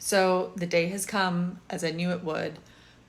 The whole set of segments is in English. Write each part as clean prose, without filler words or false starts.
So the day has come, as I knew it would,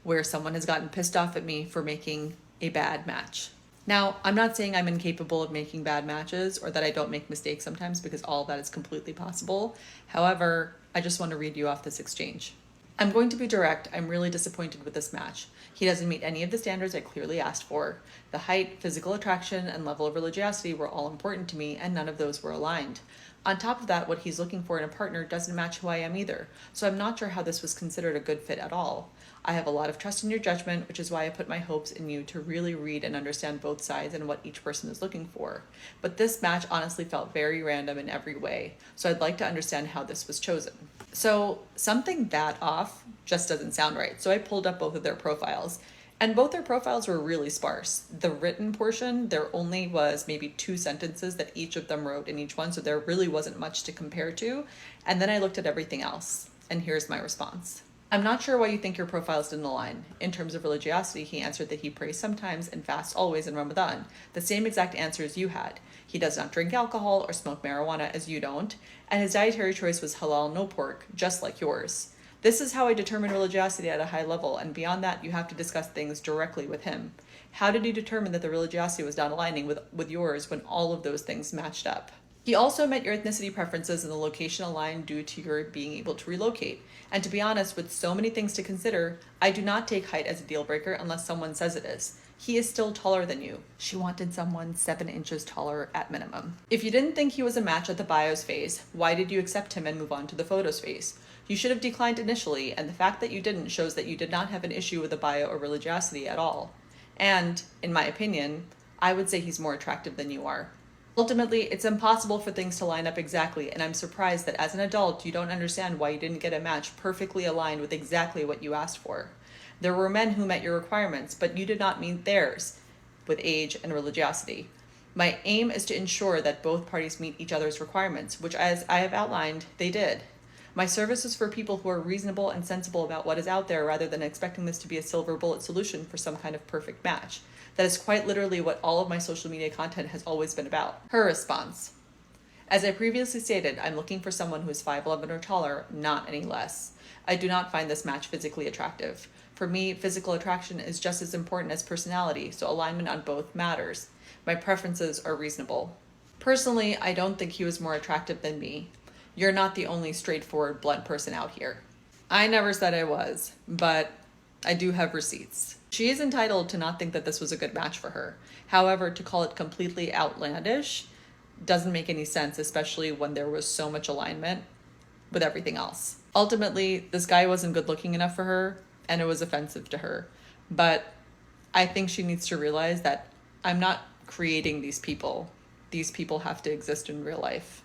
where someone has gotten pissed off at me for making a bad match. Now, I'm not saying I'm incapable of making bad matches or that I don't make mistakes sometimes, because all of that is completely possible. However, I just want to read you off this exchange. I'm going to be direct. I'm really disappointed with this match. He doesn't meet any of the standards I clearly asked for. The height, physical attraction, and level of religiosity were all important to me, and none of those were aligned. On top of that, what he's looking for in a partner doesn't match who I am either, so I'm not sure how this was considered a good fit at all. I have a lot of trust in your judgment, which is why I put my hopes in you to really read and understand both sides and what each person is looking for. But this match honestly felt very random in every way, so I'd like to understand how this was chosen. So something that off just doesn't sound right. So I pulled up both of their profiles, and both their profiles were really sparse. The written portion, there only was maybe 2 sentences that each of them wrote in each one, so there really wasn't much to compare to. And then I looked at everything else, and here's my response. I'm not sure why you think your profiles didn't align. In terms of religiosity, he answered that he prays sometimes and fasts always in Ramadan, the same exact answers you had. He does not drink alcohol or smoke marijuana as you don't, and his dietary choice was halal, no pork, just like yours. This is how I determine religiosity at a high level, and beyond that, you have to discuss things directly with him. How did you determine that the religiosity was not aligning with yours when all of those things matched up? He also met your ethnicity preferences and the location aligned due to your being able to relocate. And to be honest, with so many things to consider, I do not take height as a deal breaker unless someone says it is. He is still taller than you. She wanted someone 7 inches taller at minimum. If you didn't think he was a match at the bios phase, why did you accept him and move on to the photos phase? You should have declined initially, and the fact that you didn't shows that you did not have an issue with the bio or religiosity at all. And, in my opinion, I would say he's more attractive than you are. Ultimately, it's impossible for things to line up exactly, and I'm surprised that as an adult, you don't understand why you didn't get a match perfectly aligned with exactly what you asked for. There were men who met your requirements, but you did not meet theirs with age and religiosity. My aim is to ensure that both parties meet each other's requirements, which, as I have outlined, they did. My service is for people who are reasonable and sensible about what is out there rather than expecting this to be a silver bullet solution for some kind of perfect match. That is quite literally what all of my social media content has always been about. Her response. As I previously stated, I'm looking for someone who is 5'11" or taller, not any less. I do not find this match physically attractive. For me, physical attraction is just as important as personality, so alignment on both matters. My preferences are reasonable. Personally, I don't think he was more attractive than me. You're not the only straightforward, blunt person out here. I never said I was, but I do have receipts. She is entitled to not think that this was a good match for her. However, to call it completely outlandish doesn't make any sense, especially when there was so much alignment with everything else. Ultimately, this guy wasn't good looking enough for her, and it was offensive to her. But I think she needs to realize that I'm not creating these people. These people have to exist in real life.